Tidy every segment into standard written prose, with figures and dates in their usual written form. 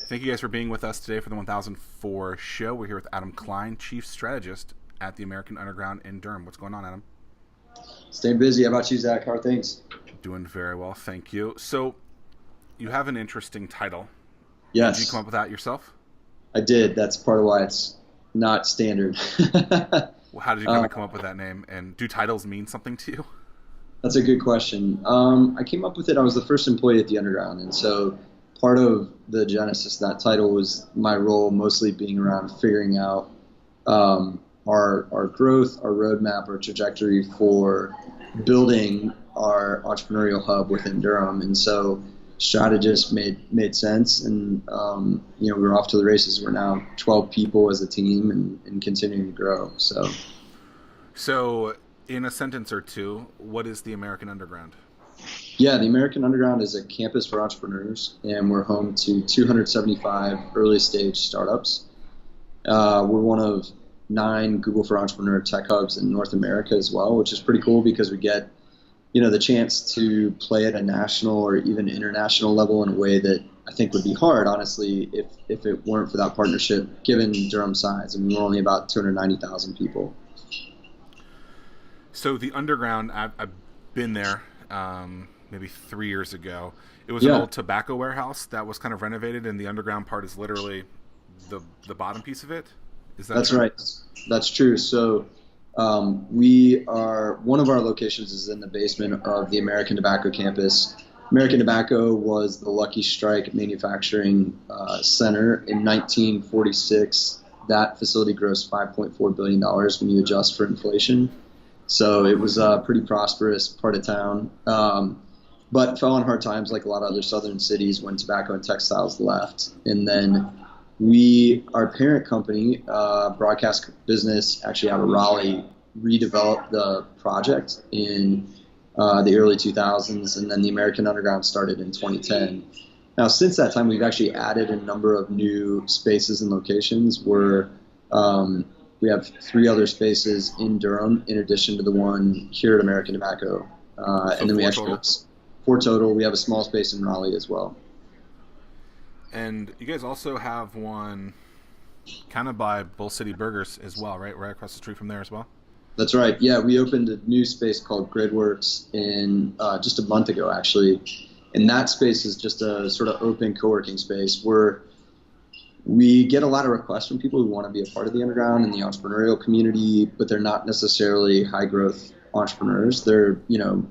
Thank you guys for being with us today for the 1004 show. We're here with Adam Klein, Chief Strategist at the American Underground in Durham. What's going on, Adam? Staying busy. How about you, Zach? How are things? Doing very well, thank you. So, you have an interesting title. Yes. Did you come up with that yourself? I did. That's part of why it's not standard. Well, how did you kind of come up with that name? And do titles mean something to you? That's a good question. I came up with it. I was the first employee at the Underground, and so part of the genesis of that title was my role mostly being around figuring out our growth, our roadmap, our trajectory for building our entrepreneurial hub within Durham. And so strategist made sense, and we're off to the races. We're now 12 people as a team and continuing to grow. So in a sentence or two, what is the American Underground? Yeah, the American Underground is a campus for entrepreneurs, and we're home to 275 early stage startups. We're one of 9 Google for Entrepreneur tech hubs in North America as well, which is pretty cool because we get, the chance to play at a national or even international level in a way that I think would be hard, honestly, if it weren't for that partnership, given Durham's size. I mean, we're only about 290,000 people. So the Underground, I've been there maybe 3 years ago. It was an old tobacco warehouse that was kind of renovated, and the Underground part is literally the bottom piece of it. Is that That's true? right. That's true. So one of our locations is in the basement of the American Tobacco campus. American Tobacco was the Lucky Strike manufacturing center in 1946. That facility grossed $5.4 billion when you adjust for inflation. So it was a pretty prosperous part of town, but fell on hard times like a lot of other southern cities when tobacco and textiles left. And then our parent company, broadcast business actually out of Raleigh, redeveloped the project in the early 2000s, and then the American Underground started in 2010. Now, since that time, we've actually added a number of new spaces and locations where we have 3 other spaces in Durham in addition to the one here at American Tobacco. And then we actually have 4 total. We have a small space in Raleigh as well. And you guys also have one kind of by Bull City Burgers as well, right? Right across the street from there as well? That's right. Yeah, we opened a new space called Gridworks in just a month ago, actually. And that space is just a sort of open co-working space where we get a lot of requests from people who want to be a part of the Underground and the entrepreneurial community, but they're not necessarily high-growth entrepreneurs. They're,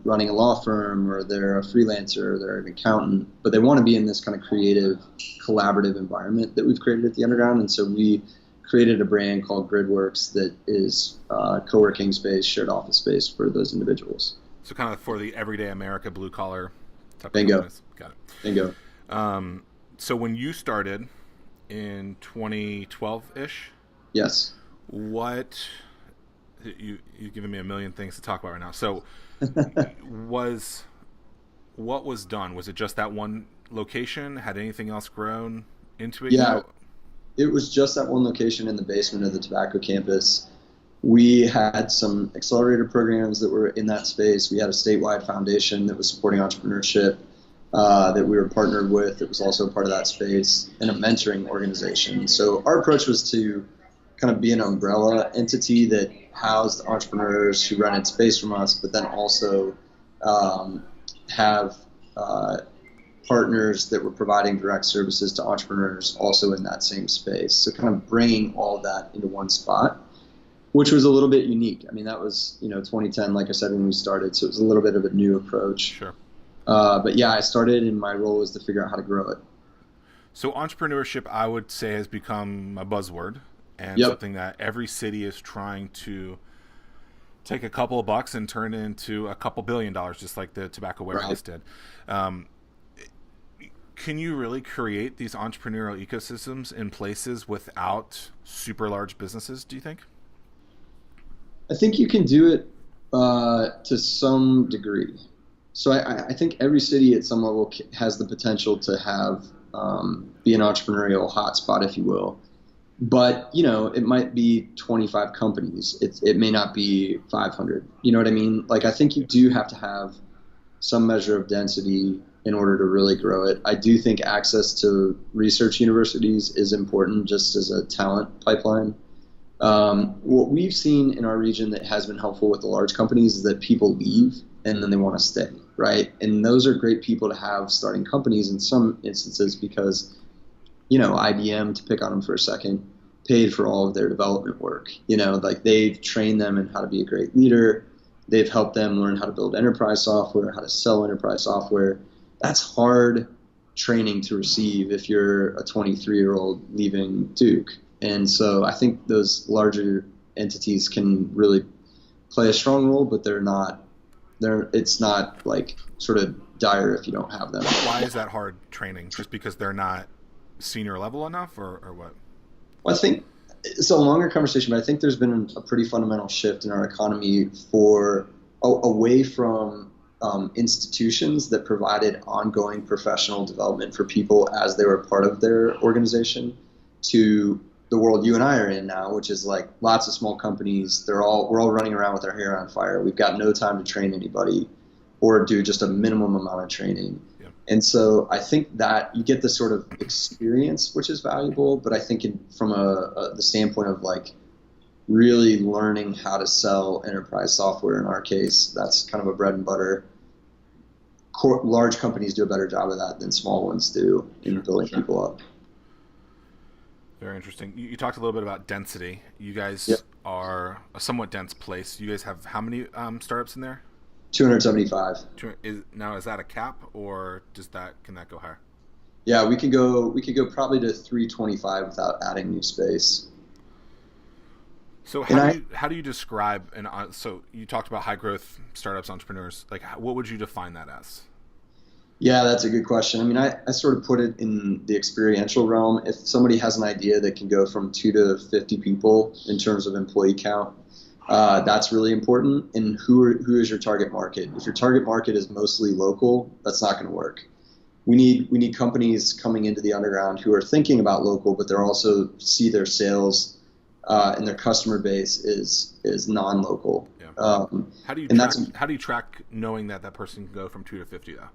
running a law firm, or they're a freelancer, or they're an accountant, but they want to be in this kind of creative, collaborative environment that we've created at the Underground. And so we created a brand called Gridworks that is co-working space, shared office space for those individuals. So kind of for the everyday America, blue-collar type Bingo. of companies. Got it. Bingo. So when you started in 2012-ish, Yes. You've given me a million things to talk about right now. So what was done? Was it just that one location? Had anything else grown into it? Yeah, it was just that one location in the basement of the tobacco campus. We had some accelerator programs that were in that space. We had a statewide foundation that was supporting entrepreneurship that we were partnered with. It was also part of that space, and a mentoring organization. So our approach was to kind of be an umbrella entity that housed entrepreneurs who rented space from us, but then also have partners that were providing direct services to entrepreneurs also in that same space. So kind of bringing all of that into one spot, which was a little bit unique. I mean, that was, 2010, like I said, when we started. So it was a little bit of a new approach. Sure. But yeah, I started, and my role was to figure out how to grow it. So entrepreneurship, I would say, has become a buzzword, and something that every city is trying to take a couple of bucks and turn it into a couple $1 billion, just like the tobacco warehouse did. Can you really create these entrepreneurial ecosystems in places without super large businesses, do you think? I think you can do it to some degree. So I think every city at some level has the potential to have be an entrepreneurial hotspot, if you will. But, it might be 25 companies. It may not be 500. You know what I mean? Like, I think you do have to have some measure of density in order to really grow it. I do think access to research universities is important just as a talent pipeline. What we've seen in our region that has been helpful with the large companies is that people leave and then they want to stay, right? And those are great people to have starting companies in some instances because, IBM, to pick on them for a second, paid for all of their development work. Like they've trained them in how to be a great leader. They've helped them learn how to build enterprise software, how to sell enterprise software. That's hard training to receive if you're a 23-year-old leaving Duke. And so I think those larger entities can really play a strong role, but it's not like sort of dire if you don't have them. Why is that hard training? Just because they're not senior level enough or what? Well, I think it's a longer conversation, but I think there's been a pretty fundamental shift in our economy away from institutions that provided ongoing professional development for people as they were part of their organization to the world you and I are in now, which is like lots of small companies. We're all running around with our hair on fire. We've got no time to train anybody or do just a minimum amount of training. Yeah. And so I think that you get this sort of experience, which is valuable, but I think from the standpoint of like really learning how to sell enterprise software in our case, that's kind of a bread and butter. Large companies do a better job of that than small ones do in building people up. Very interesting. You talked a little bit about density. You guys are a somewhat dense place. You guys have how many startups in there? 275. Is that a cap, or can that go higher? Yeah, we could go probably to 325 without adding new space. So how do you describe so you talked about high growth startups, entrepreneurs. Like, what would you define that as? Yeah, that's a good question. I mean, I sort of put it in the experiential realm. If somebody has an idea that can go from 2 to 50 people in terms of employee count, that's really important. And who is your target market? If your target market is mostly local, that's not going to work. We need companies coming into the underground who are thinking about local, but they're also see their sales and their customer base is non-local. Yeah. How do you track knowing that person can go from 2 to 50 though?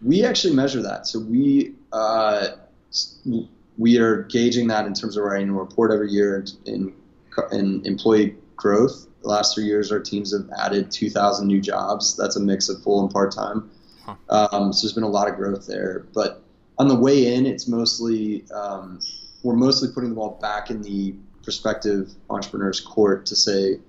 We actually measure that. So we are gauging that in terms of our annual report every year in employee growth. The last 3 years, our teams have added 2,000 new jobs. That's a mix of full and part-time. Huh. So there's been a lot of growth there. But on the way in, it's mostly we're mostly putting the ball back in the prospective entrepreneur's court to say,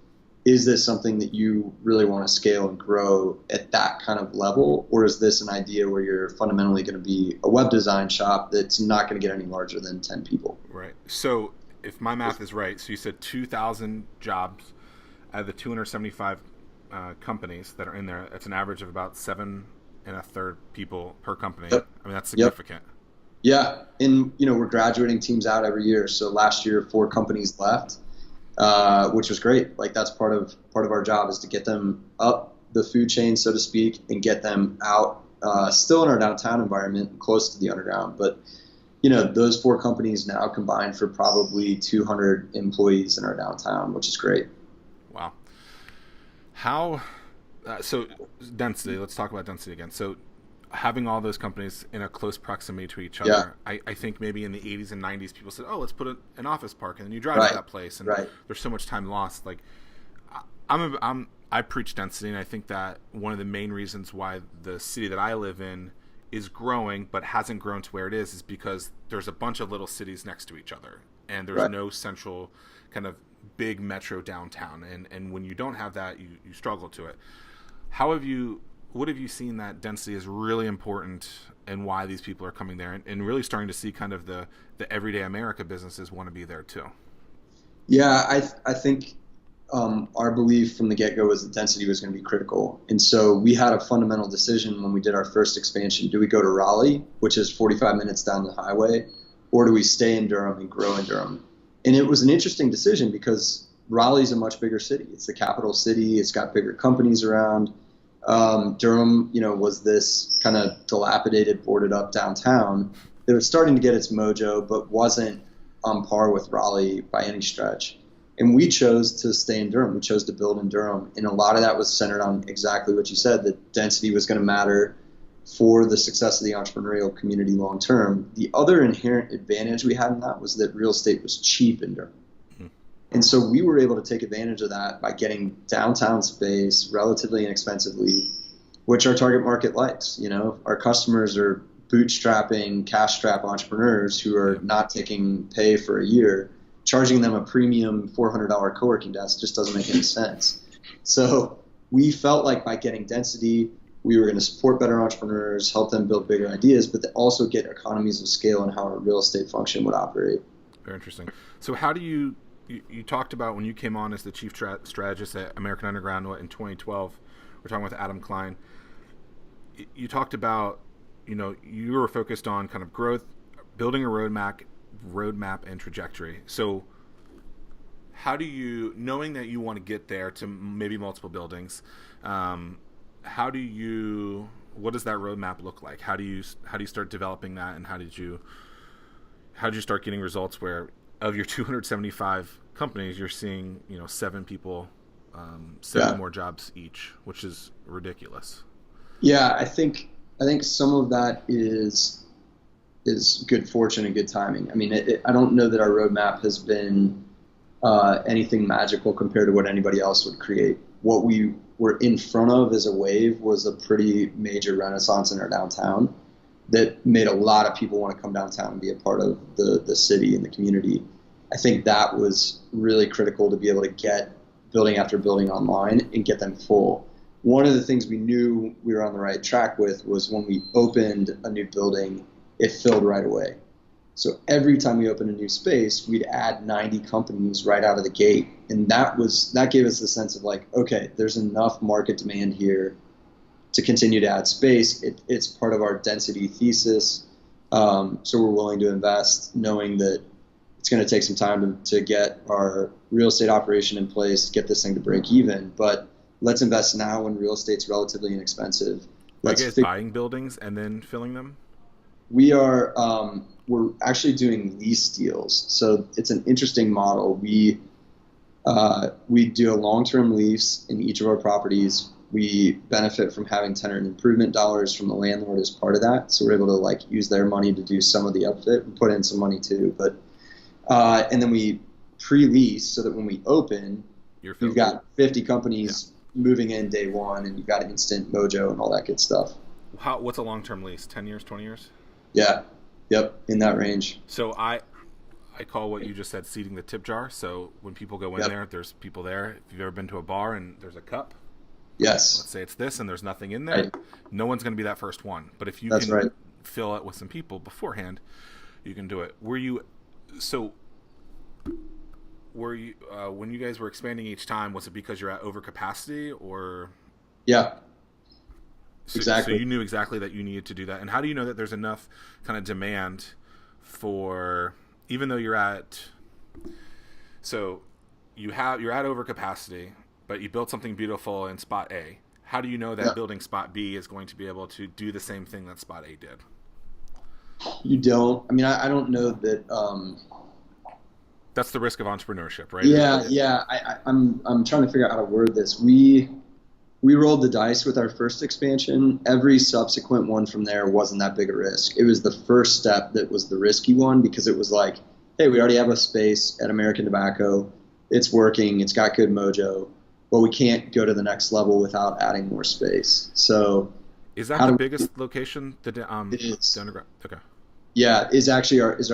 is this something that you really want to scale and grow at that kind of level? Or is this an idea where you're fundamentally going to be a web design shop that's not going to get any larger than 10 people? Right. So if my math is right, so you said 2,000 jobs out of the 275 companies that are in there. That's an average of about 7 1/3 people per company. Yep. I mean, that's significant. Yep. Yeah. And, we're graduating teams out every year. So last year, 4 companies left. Which was great. Like that's part of our job is to get them up the food chain, so to speak, and get them out, still in our downtown environment, close to the underground. But, those 4 companies now combined for probably 200 employees in our downtown, which is great. Wow. So density, let's talk about density again. So having all those companies in a close proximity to each other, I think maybe in the 80s and 90s, people said, "Oh, let's put an office park," and then you drive to that place, and there's so much time lost. Like, I preach density, and I think that one of the main reasons why the city that I live in is growing but hasn't grown to where it is because there's a bunch of little cities next to each other, and there's no central kind of big metro downtown, and when you don't have that, you struggle to it. What have you seen that density is really important and why these people are coming there and really starting to see kind of the everyday America businesses want to be there too? Yeah, I think our belief from the get-go was that density was going to be critical. And so we had a fundamental decision when we did our first expansion. Do we go to Raleigh, which is 45 minutes down the highway, or do we stay in Durham and grow in Durham? And it was an interesting decision because Raleigh's a much bigger city. It's the capital city. It's got bigger companies around. Durham, was this kind of dilapidated, boarded up downtown that was starting to get its mojo, but wasn't on par with Raleigh by any stretch. And we chose to stay in Durham. We chose to build in Durham. And a lot of that was centered on exactly what you said, that density was going to matter. for the success of the entrepreneurial community long term. The other inherent advantage we had in that was that real estate was cheap in Durham. And so we were able to take advantage of that by getting downtown space relatively inexpensively, which our target market likes. Our customers are bootstrapping, cash strap entrepreneurs who are not taking pay for a year. Charging them a premium $400 co-working desk just doesn't make any sense. So we felt like by getting density, we were going to support better entrepreneurs, help them build bigger ideas, but also get economies of scale in how our real estate function would operate. Very interesting. So how do you talked about when you came on as the chief strategist at American Underground in 2012, we're talking with Adam Klein. You talked about, you were focused on kind of growth, building a roadmap and trajectory. So how do you, knowing that you want to get there to maybe multiple buildings, what does that roadmap look like? How do you start developing that, and how did you start getting results where of your 275 companies, you're seeing, 7 people, 7 more jobs each, which is ridiculous. Yeah, I think some of that is good fortune and good timing. I mean, I don't know that our roadmap has been anything magical compared to what anybody else would create. What we were in front of as a wave was a pretty major renaissance in our downtown that made a lot of people want to come downtown and be a part of the city and the community. I think that was really critical to be able to get building after building online and get them full. One of the things we knew we were on the right track with was when we opened a new building, it filled right away. So every time we opened a new space, we'd add 90 companies right out of the gate. And that gave us the sense of like, okay, there's enough market demand here to continue to add space. It's part of our density thesis. So we're willing to invest, knowing that it's going to take some time to get our real estate operation in place, get this thing to break even. But let's invest now when real estate's relatively inexpensive. Are you guys buying buildings and then filling them? We are. We're actually doing lease deals. So it's an interesting model. We do a long-term lease in each of our properties. We benefit from having tenant improvement dollars from the landlord as part of that. So we're able to use their money to do some of the upfit. We put in some money too, but and then we pre-lease so that when we open, you've got 50 companies moving in day one, and you've got instant mojo and all that good stuff. What's a long-term lease? 10 years, 20 years? Yeah. Yep. In that range. So I call what you just said seeding the tip jar. So when people go in there, there's people there. If you've ever been to a bar and there's a cup, yes. Let's say it's this and there's nothing in there, no one's going to be that first one. But if you fill it with some people beforehand, you can do it. When you guys were expanding each time, was it because you're at overcapacity or? Yeah. Exactly. So you knew exactly that you needed to do that. And how do you know that there's enough kind of demand for, even though you're at overcapacity, but you built something beautiful in spot A. How do you know that building spot B is going to be able to do the same thing that spot A did? You don't. I mean, I don't know that. That's the risk of entrepreneurship, right? Yeah. I'm trying to figure out how to word this. We rolled the dice with our first expansion. Every subsequent one from there wasn't that big a risk. It was the first step that was the risky one, because it was like, hey, we already have a space at American Tobacco. It's working. It's got good mojo. But we can't go to the next level without adding more space. So is that the biggest location? It is. The underground? Okay. Yeah, is our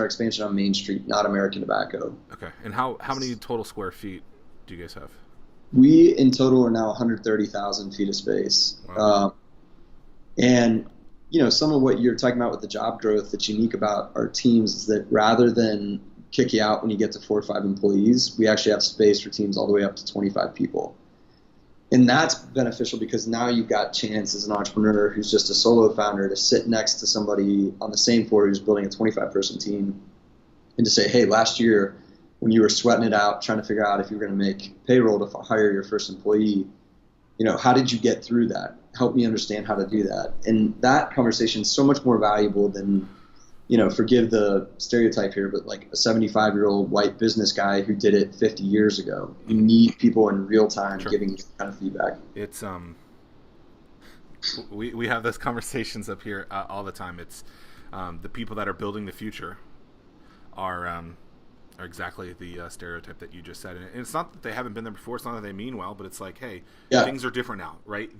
expansion on Main Street, not American Tobacco. Okay. And how many total square feet do you guys have? We in total are now 130,000 feet of space. Wow. And some of what you're talking about with the job growth that's unique about our teams is that rather than kick you out when you get to 4 or 5 employees, we actually have space for teams all the way up to 25 people. And that's beneficial because now you've got chance as an entrepreneur who's just a solo founder to sit next to somebody on the same floor who's building a 25-person team and to say, hey, last year when you were sweating it out trying to figure out if you were going to make payroll to hire your first employee, how did you get through that? Help me understand how to do that. And that conversation is so much more valuable than, forgive the stereotype here, but like a 75-year-old white business guy who did it 50 years ago. You need people in real time giving you that kind of feedback. It's We have those conversations up here all the time. It's the people that are building the future are exactly the stereotype that you just said. And it's not that they haven't been there before. It's not that they mean well, but it's like, hey, things are different now, right?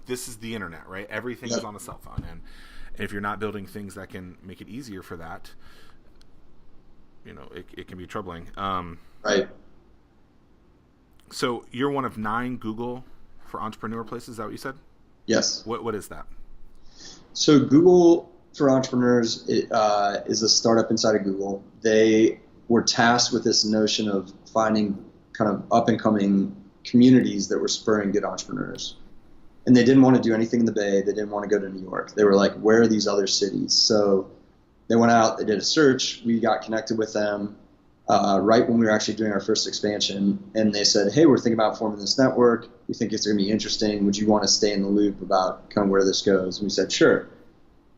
This is the internet, right? Everything is on a cell phone, and if you're not building things that can make it easier for that, it can be troubling. Right. So you're one of 9 Google for Entrepreneur places. Is that what you said? Yes. What is that? So Google for Entrepreneurs is a startup inside of Google. They were tasked with this notion of finding kind of up-and-coming communities that were spurring good entrepreneurs. And they didn't want to do anything in the Bay. They didn't want to go to New York. They were like, where are these other cities? So they went out, they did a search. We got connected with them right when we were actually doing our first expansion. And they said, hey, we're thinking about forming this network. We think it's going to be interesting. Would you want to stay in the loop about kind of where this goes? And we said, sure.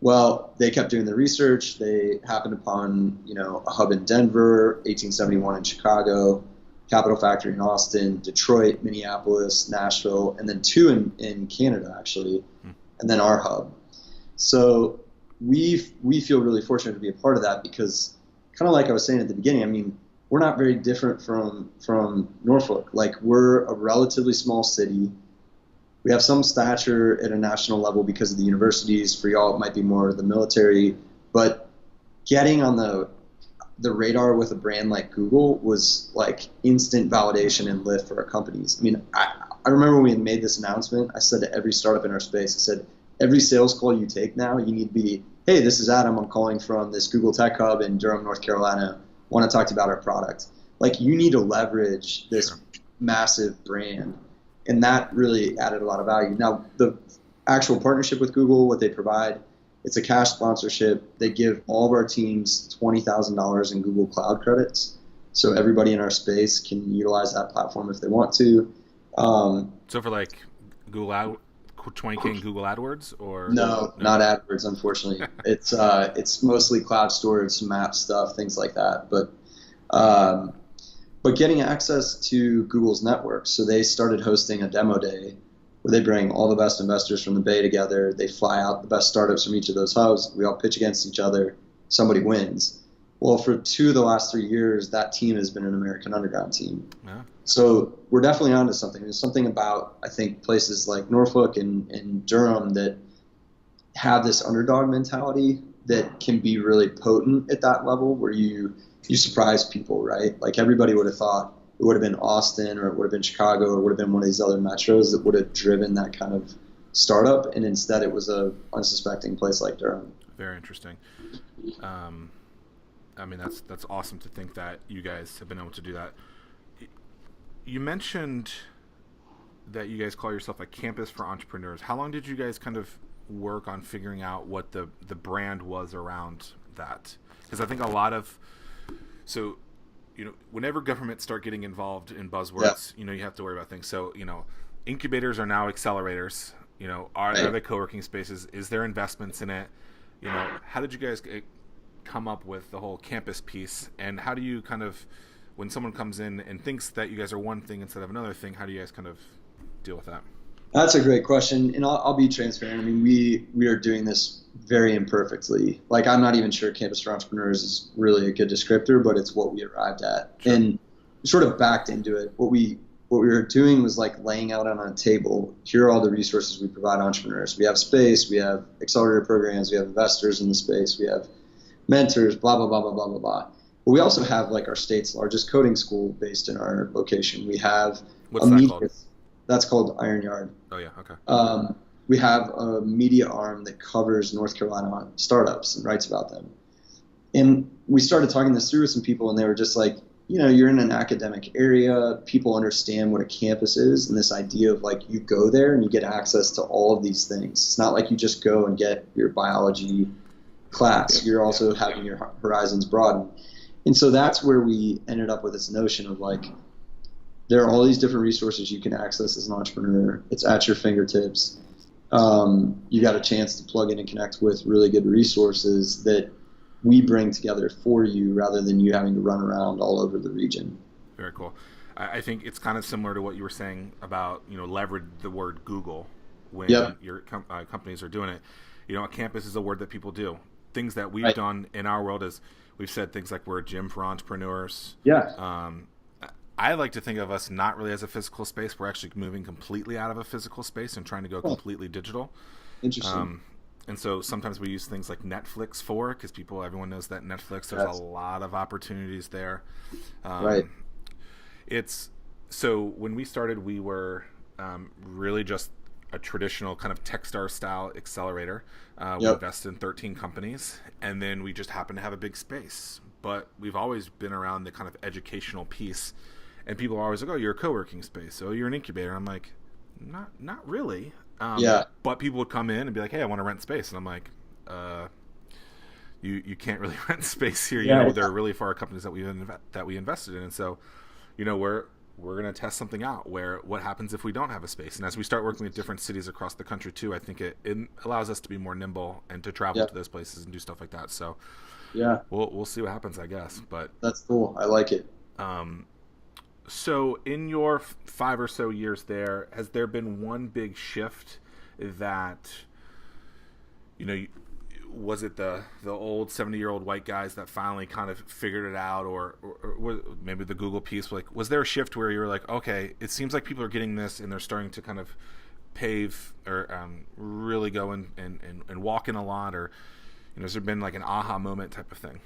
Well, they kept doing the research. They happened upon, a hub in Denver, 1871 in Chicago, Capital Factory in Austin, Detroit, Minneapolis, Nashville, and then 2 in Canada, actually, and then our hub. So we feel really fortunate to be a part of that because, kind of like I was saying at the beginning, I mean, we're not very different from Norfolk. Like, we're a relatively small city. We have some stature at a national level because of the universities. For y'all, it might be more the military. But getting on the radar with a brand like Google was like instant validation and lift for our companies. I mean, I remember when we had made this announcement, I said to every startup in our space, I said, every sales call you take now, you need to be, hey, this is Adam. I'm calling from this Google Tech Hub in Durham, North Carolina. Want to talk to you about our product. Like, you need to leverage this massive brand. And that really added a lot of value. Now, the actual partnership with Google, what they provide, it's a cash sponsorship. They give all of our teams $20,000 in Google Cloud credits. So everybody in our space can utilize that platform if they want to. So for like Google Ad, 20K in Google AdWords, or no, not AdWords, unfortunately. It's mostly cloud storage, some map stuff, things like that. But getting access to Google's network. So they started hosting a demo day where they bring all the best investors from the Bay together. They fly out the best startups from each of those hubs. We all pitch against each other. Somebody wins. Well, for 2 of the last 3 years, that team has been an American Underground team. Yeah. So we're definitely onto something. There's something about, I think, places like Norfolk and Durham that have this underdog mentality that can be really potent at that level where you surprise people, right? Like, everybody would have thought it would have been Austin or it would have been Chicago or it would have been one of these other metros that would have driven that kind of startup, and instead it was a unsuspecting place like Durham. Very interesting. I mean, that's awesome to think that you guys have been able to do that. You mentioned that you guys call yourself a campus for entrepreneurs. How long did you guys kind of work on figuring out what the brand was around that? Because I think a lot of whenever governments start getting involved in buzzwords, you have to worry about things. So, incubators are now accelerators. Are they co-working spaces? Is there investments in it? How did you guys come up with the whole campus piece? And how do you kind of, when someone comes in and thinks that you guys are one thing instead of another thing, how do you guys kind of deal with that? That's a great question, and I'll be transparent. I mean, we are doing this very imperfectly. Like, I'm not even sure Campus for Entrepreneurs is really a good descriptor, but it's what we arrived at. Sure. And sort of backed into it. What we were doing was like laying out on a table, here are all the resources we provide entrepreneurs. We have space, we have accelerator programs, we have investors in the space, we have mentors, blah, blah, blah, blah, blah, blah, blah. But we also have like our state's largest coding school based in our location. We have What's that called? That's called Iron Yard. Oh, yeah. Okay. We have a media arm that covers North Carolina startups and writes about them. And we started talking this through with some people, and they were just like, you're in an academic area. People understand what a campus is, and this idea of like, you go there and you get access to all of these things. It's not like you just go and get your biology class. You're also having your horizons broaden. And so that's where we ended up with this notion of like, there are all these different resources you can access as an entrepreneur. It's at your fingertips. You got a chance to plug in and connect with really good resources that we bring together for you rather than you having to run around all over the region. Very cool. I think it's kind of similar to what you were saying about, leverage the word Google, when your companies are doing it. You know, a campus is a word that people do. Things that we've done in our world is we've said things like we're a gym for entrepreneurs. Yeah. I like to think of us not really as a physical space. We're actually moving completely out of a physical space and trying to go completely digital. Interesting. And so sometimes we use things like Netflix for, because everyone knows that Netflix, there's a lot of opportunities there. So when we started, we were really just a traditional kind of Techstar style accelerator. We invested in 13 companies, and then we just happened to have a big space. But we've always been around the kind of educational piece, and people are always like, "Oh, you're a co-working space. Oh, you're an incubator." I'm like, not really. But people would come in and be like, "Hey, I want to rent space," and I'm like, "You can't really rent space here." There are really far companies that we invested in, and so, we're going to test something out where what happens if we don't have a space. And as we start working with different cities across the country too, I think it allows us to be more nimble and to travel to those places and do stuff like that. So we'll see what happens, I guess. But that's cool. I like it. So in your 5 or so years there, has there been one big shift that, was it the old 70-year-old white guys that finally kind of figured it out, or maybe the Google piece? Like, was there a shift where you were like, okay, it seems like people are getting this and they're starting to kind of pave or really go and walk in a lot, or has there been like an aha moment type of thing?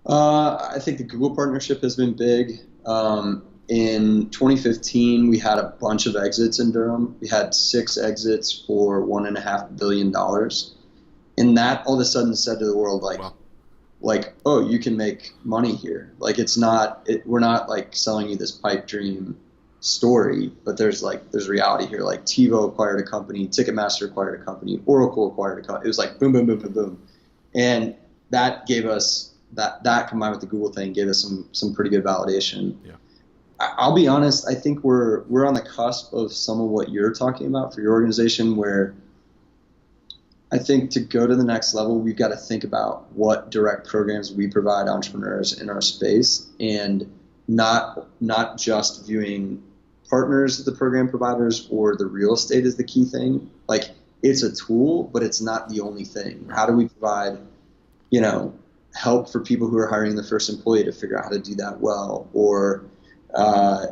I think the Google partnership has been big. In 2015, we had a bunch of exits in Durham. We had 6 exits for $1.5 billion. And that all of a sudden said to the world, oh, you can make money here. Like, we're not like selling you this pipe dream story, but there's reality here. Like, TiVo acquired a company, Ticketmaster acquired a company, Oracle acquired a company. It was like boom, boom, boom, boom, boom. And that gave us that combined with the Google thing gave us some pretty good validation. Yeah. I'll be honest, I think we're on the cusp of some of what you're talking about for your organization, where I think to go to the next level, we've got to think about what direct programs we provide entrepreneurs in our space, and not just viewing partners as the program providers or the real estate as the key thing. Like, it's a tool, but it's not the only thing. How do we provide, help for people who are hiring the first employee to figure out how to do that well, or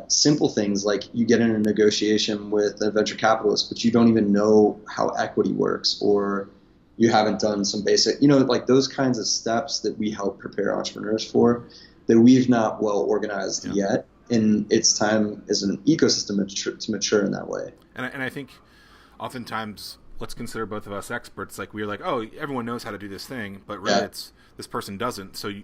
simple things like you get in a negotiation with a venture capitalist, but you don't even know how equity works, or you haven't done some basic, like those kinds of steps that we help prepare entrepreneurs for, that we've not well organized yet. And it's time as an ecosystem to mature in that way. And I think oftentimes, let's consider both of us experts. Like, we're like, oh, everyone knows how to do this thing, but really it's this person doesn't. So you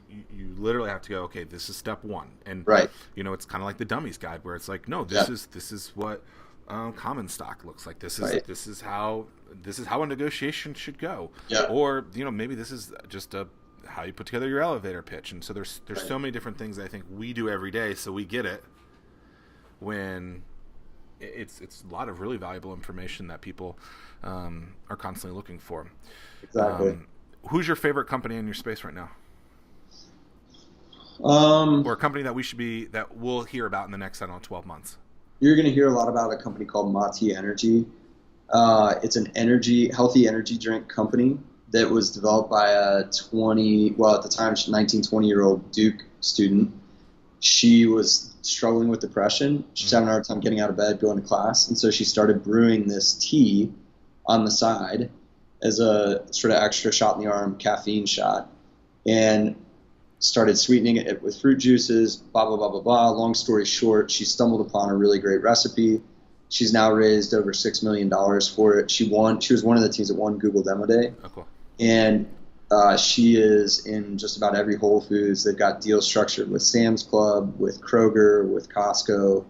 literally have to go, okay, this is step one. And it's kind of like the dummies guide, where it's like, no, this is what common stock looks like. This is how a negotiation should go. Or maybe this is just how you put together your elevator pitch. And so there's so many different things that I think we do every day, so we get it when it's a lot of really valuable information that people are constantly looking for. Exactly. Who's your favorite company in your space right now? Or a company that we'll hear about in the next, 12 months? You're going to hear a lot about a company called Mati Energy. It's an healthy energy drink company that was developed by a at the time, 19, 20-year-old Duke student. She was struggling with depression. She's having a hard time getting out of bed, going to class. And so she started brewing this tea on the side as a sort of extra shot in the arm caffeine shot, and started sweetening it with fruit juices, blah, blah, blah, blah, blah. Long story short, she stumbled upon a really great recipe. She's now raised over $6 million for it. She was one of the teams that won Google Demo Day. Oh, cool. And she is in just about every Whole Foods. They've got deals structured with Sam's Club, with Kroger, with Costco,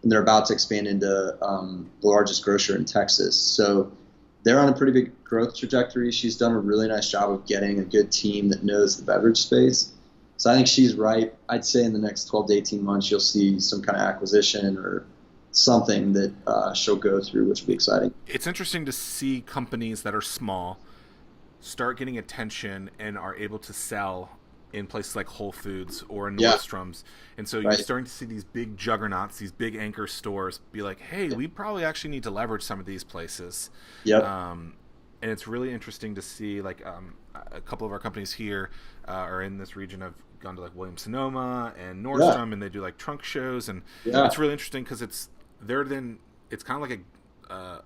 and they're about to expand into the largest grocer in Texas. So they're on a pretty big growth trajectory. She's done a really nice job of getting a good team that knows the beverage space. So I think she's right. I'd say in the next 12 to 18 months, you'll see some kind of acquisition or something that she'll go through, which will be exciting. It's interesting to see companies that are small start getting attention and are able to sell in places like Whole Foods or Yeah. Nordstrom's. And so you're Right. starting to see these big juggernauts, these big anchor stores be like, hey, we probably actually need to leverage some of these places. Yep. And it's really interesting to see, like, a couple of our companies here are in this region. Have gone to like Williams-Sonoma and Nordstrom, and they do like trunk shows, and it's really interesting because it's kind of like a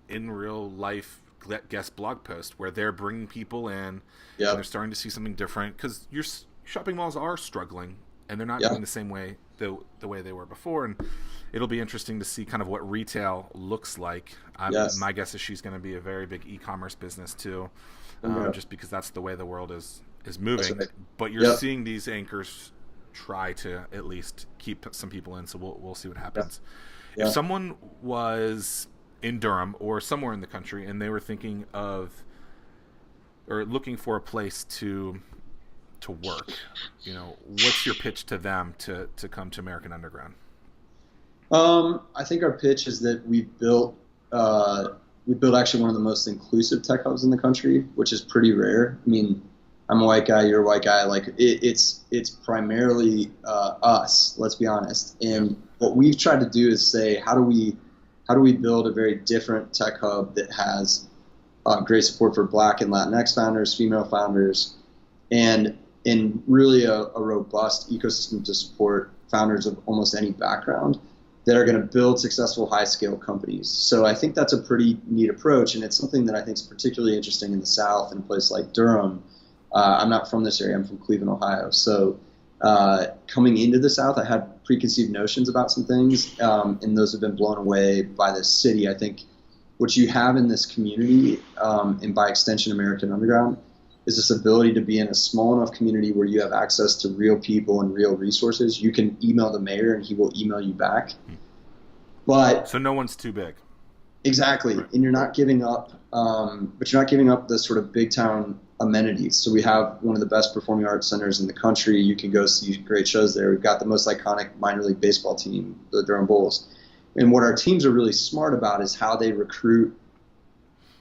in real life guest blog post where they're bringing people in, and they're starting to see something different because your shopping malls are struggling and they're not doing the same way the way they were before. And it'll be interesting to see kind of what retail looks like. My guess is she's going to be a very big e-commerce business too, just because that's the way the world is moving. Right. But you're seeing these anchors try to at least keep some people in, so we'll see what happens. If someone was in Durham or somewhere in the country and they were thinking of or looking for a place to work, what's your pitch to them to come to American Underground? I think our pitch is that we built actually one of the most inclusive tech hubs in the country, which is pretty rare. I mean, I'm a white guy, you're a white guy. Like it's primarily us. Let's be honest. And what we've tried to do is say, how do we build a very different tech hub that has great support for Black and Latinx founders, female founders, and really a robust ecosystem to support founders of almost any background that are going to build successful high-scale companies. So I think that's a pretty neat approach, and it's something that I think is particularly interesting in the South, in a place like Durham. I'm not from this area. I'm from Cleveland, Ohio. So coming into the South, I had preconceived notions about some things, and those have been blown away by this city. I think what you have in this community, and by extension American Underground, is this ability to be in a small enough community where you have access to real people and real resources. You can email the mayor and he will email you back. But so no one's too big. Exactly. Right. And you're not giving up, but you're not giving up the sort of big town amenities. So we have one of the best performing arts centers in the country. You can go see great shows there. We've got the most iconic minor league baseball team, the Durham Bulls. And what our teams are really smart about is how they recruit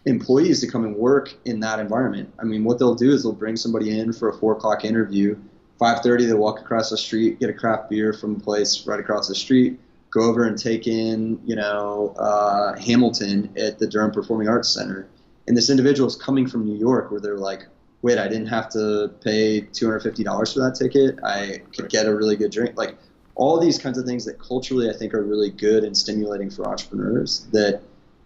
employees to come and work in that environment. I mean, what they'll do is they'll bring somebody in for a 4:00 interview. 5:30, they'll walk across the street, get a craft beer from a place right across the street, go over and take in, Hamilton at the Durham Performing Arts Center. And this individual is coming from New York, where they're like, wait, I didn't have to pay $250 for that ticket. I could get a really good drink. Like all these kinds of things that culturally I think are really good and stimulating for entrepreneurs that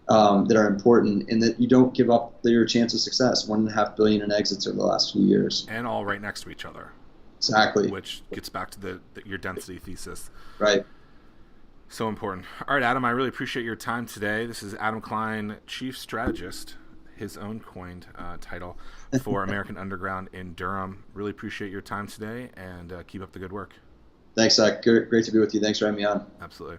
are important, and that you don't give up your chance of success. $1.5 billion in exits over the last few years. And all right next to each other. Exactly. Which gets back to your density thesis. Right. So important. All right, Adam, I really appreciate your time today. This is Adam Klein, Chief Strategist, his own coined title for American Underground in Durham. Really appreciate your time today, and keep up the good work. Thanks, Zach. Great to be with you. Thanks for having me on. Absolutely.